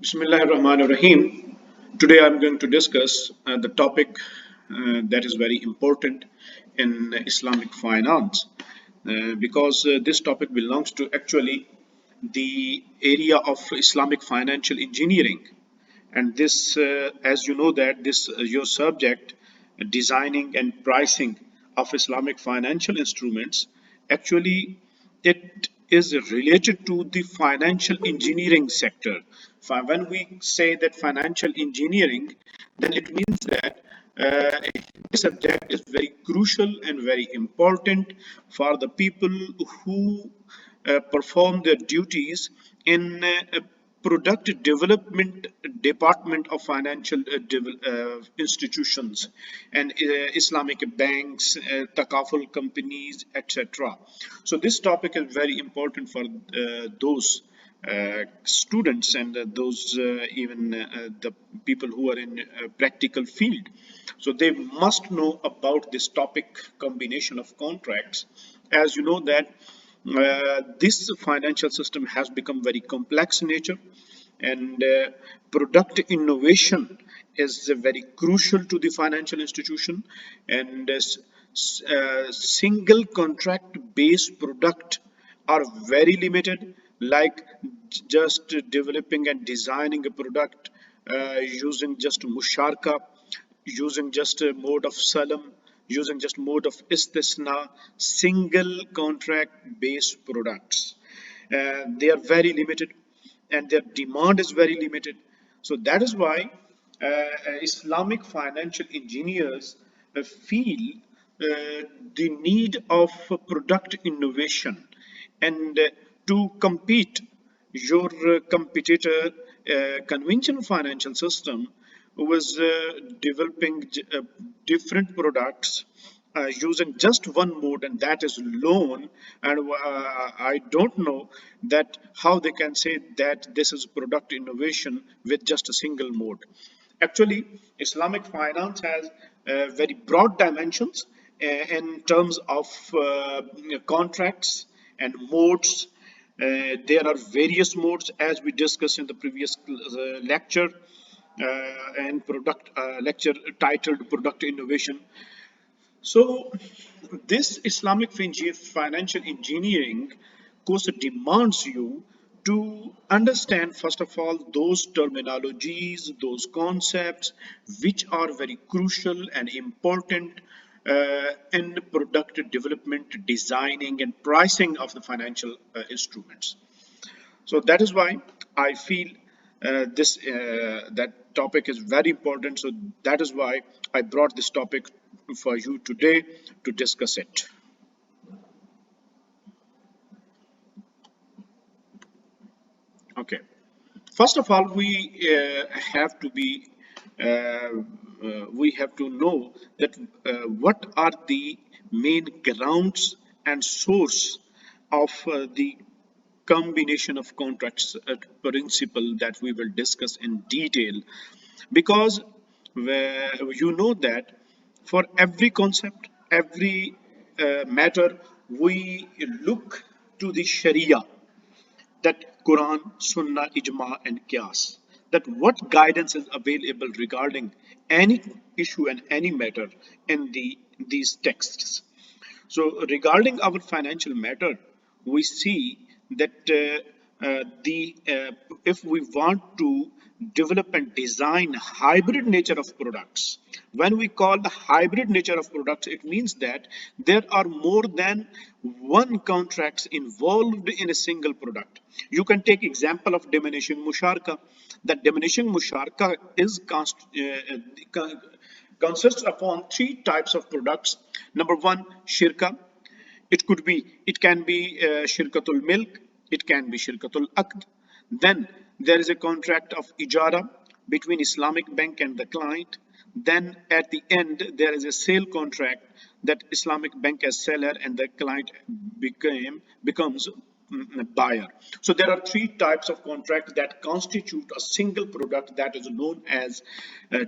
Bismillahir Rahmanir Rahim. Today I'm going to discuss the topic that is very important in Islamic finance because this topic belongs to actually the area of Islamic financial engineering. And this, as you know, that this your subject, designing and pricing of Islamic financial instruments, actually it is related to the financial engineering sector. When we say that financial engineering, then it means that this subject is very crucial and very important for the people who perform their duties in product development department of financial institutions and Islamic banks, takaful companies, etc. So this topic is very important for those students and those even the people who are in practical field. So they must know about this topic, combination of contracts. As you know that this financial system has become very complex in nature, and product innovation is very crucial to the financial institution, and single contract based product are very limited, like just developing and designing a product using just musharka, using just a mode of salam, using just mode of istisna, single contract based products. They are very limited and their demand is very limited. So that is why Islamic financial engineers feel the need of product innovation, and to compete your competitor conventional financial system was developing different products using just one mode, and that is loan. And I don't know that how they can say that this is product innovation with just a single mode. Actually, Islamic finance has very broad dimensions in terms of contracts and modes. There are various modes as we discussed in the previous lecture and product lecture titled Product Innovation. So, this Islamic financial engineering course demands you to understand, first of all, those terminologies, those concepts, which are very crucial and important in product development, designing, and pricing of the financial instruments. So that is why I feel this that topic is very important. So that is why I brought this topic for you today to discuss it. Okay. First of all, have to be we have to know that what are the main grounds and source of the combination of contracts principle that we will discuss in detail, because you know that for every concept, every matter, we look to the Sharia, that Quran, Sunnah, Ijma, and Qiyas, that what guidance is available regarding any issue and any matter in these texts. So, regarding our financial matter, we see that the if we want to develop and design hybrid nature of products, when we call the hybrid nature of products, it means that there are more than one contracts involved in a single product. You can take example of diminishing musharka. That diminishing musharka is consists upon three types of products. Number one, shirka. It can be shirkatul milk. It can be shirkatul aqd. Then there is a contract of ijara between Islamic bank and the client. Then at the end there is a sale contract that Islamic bank as seller and the client becomes buyer. So there are three types of contracts that constitute a single product, that is known as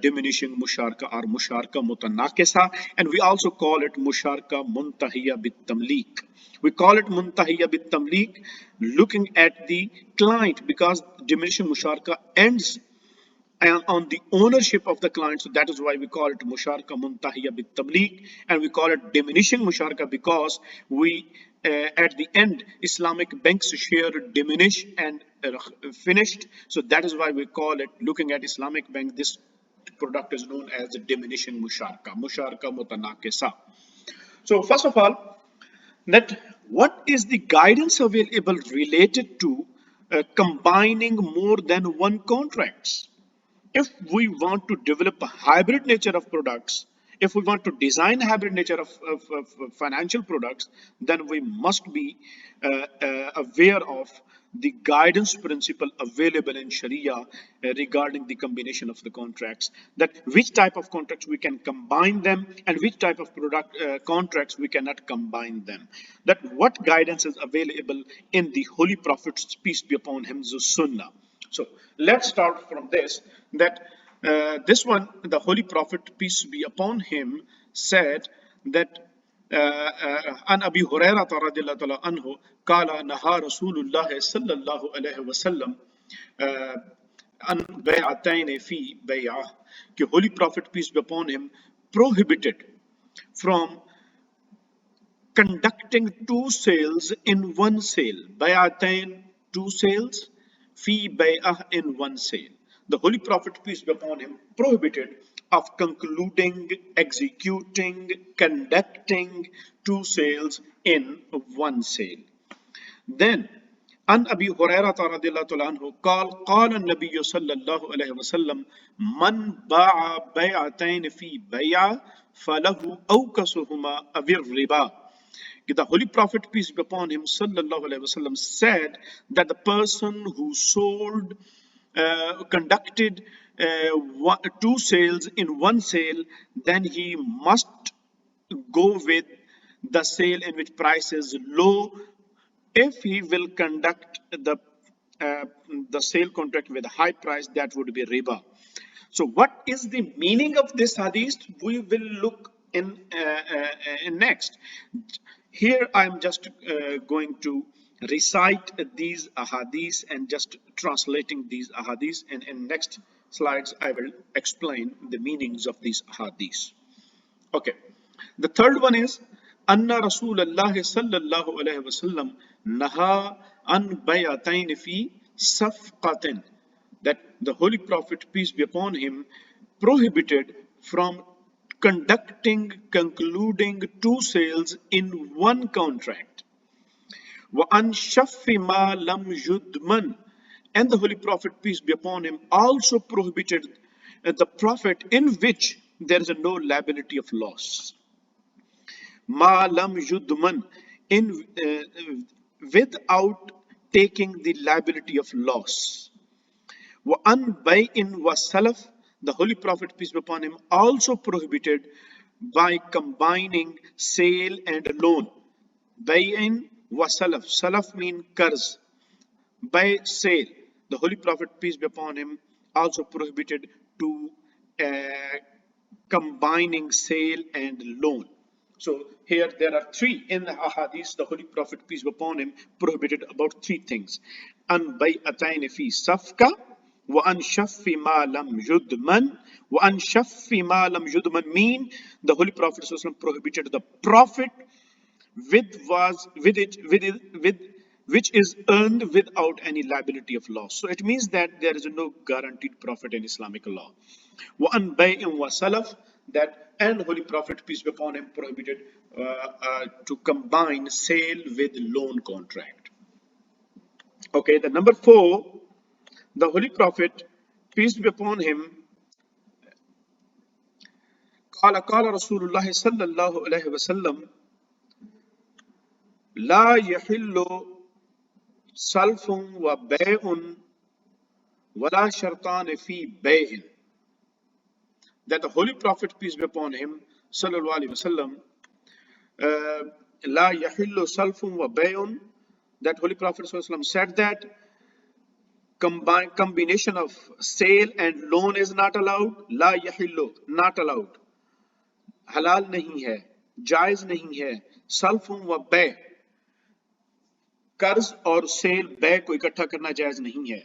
diminishing musharka or musharka mutanakisa, and we also call it musharka muntahiya bit tamlik. We call it muntahiya bit tamlik, looking at the client, because diminishing musharka ends and on the ownership of the client. So that is why we call it musharka muntahiya bit tabligh, and we call it diminishing musharka because we at the end Islamic banks share diminish and finished. So that is why we call it, looking at Islamic bank, this product is known as the diminishing musharka, musharka mutanakisa. So first of all, that what is the guidance available related to combining more than one contracts? If we want to develop a hybrid nature of products, if we want to design hybrid nature of financial products, then we must be aware of the guidance principle available in Sharia regarding the combination of the contracts, that which type of contracts we can combine them and which type of product contracts we cannot combine them, that what guidance is available in the Holy Prophet's, peace be upon him, Sunnah. So let's start from this, that this one, the Holy Prophet, peace be upon him, said that عن أبي هريرة رضي الله تعالى عنه قال نهى رسول الله صلى الله عليه وسلم عن بيعتين في بيعة, कि Holy Prophet, peace be upon him, prohibited from conducting two sales in one sale. Bayatain, two sales. Fi bay'ah, in one sale. The Holy Prophet, peace be upon him, prohibited of concluding, executing, conducting two sales in one sale. Then, عن أبي هريرة رضي الله تعالى عنه قال قال النبي صلى الله عليه وسلم من باع بيعتين في بيع فله أوكسهما أو الربا. The Holy Prophet, peace be upon him, sallallahu alaihi wasallam, said that the person who sold, conducted two sales in one sale, then he must go with the sale in which price is low. If he will conduct uh, the sale contract with a high price, that would be riba. So, what is the meaning of this hadith? We will look in next. Here, I am just going to recite these ahadith and just translating these ahadith. And in next slides, I will explain the meanings of these ahadith. Okay. The third one is Anna Rasulullah sallallahu alayhi wasallam naha an bayatain fi safqatin, that the Holy Prophet, peace be upon him, prohibited from conducting, concluding two sales in one contract. Wa an shaffi ma lam yudman, and the Holy Prophet, peace be upon him, also prohibited the Prophet in which there is no liability of loss. Ma lam yudman, in without taking the liability of loss. Wa an bay'in wa salaf, the Holy Prophet, peace be upon him, also prohibited by combining sale and loan. Bay'in wa salaf, salaf mean qarz, by sale. The Holy Prophet, peace be upon him, also prohibited to combining sale and loan. So here there are three in the ahadith. The Holy Prophet, peace be upon him, prohibited about three things: an bay'atayn fi safka, wa an shaffi ma lam yudman, wa an shaffi ma lam yudman, mean the Holy Prophet prohibited the profit with which is earned without any liability of loss. So it means that there is no guaranteed profit in Islamic law. Wa an bay'in wa salaf, that and Holy Prophet, peace be upon him, prohibited to combine sale with loan contract. Okay, the number four, the Holy Prophet, peace be upon him, قال رسول الله صلى الله عليه وسلم لا يحل سلف وبيع ولا شرطان في بيع, that the Holy Prophet, peace be upon him, sallallahu alaihi wasallam, لا يحل سلف وبيع, that Holy Prophet ﷺ said that combination of sale and loan is not allowed. La yahillu, not allowed. हलाल नहीं है, जायज नहीं है। सल्फुम व बै, कर्ज और cell बै को इकट्ठा करना जायज नहीं है।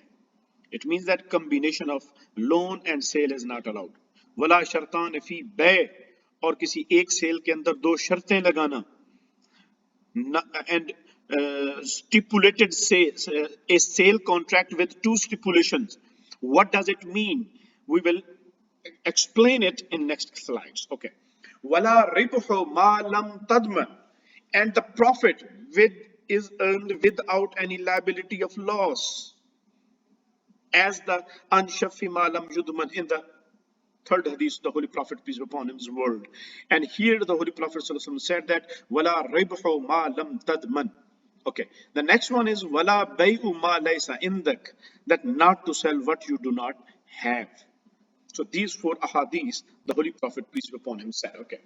It means that combination of loan and sale is not allowed. वला शर्तान फी बै, और किसी एक सेल के अंदर दो शर्तें लगाना, and stipulated sales, a sale contract with two stipulations. What does it mean? We will explain it in next slides. Okay. Wala ribhu ma lam tadman, and the profit with is earned without any liability of loss, as the anshafi ma lam yudman in the third hadith, the Holy Prophet, peace be upon him's word. And here the Holy Prophet said that wala ribhu ma lam tadman. Okay, the next one is wala bayu ma laysa indak, that not to sell what you do not have. So these four ahadith, the Holy Prophet, peace be upon him, said. Okay.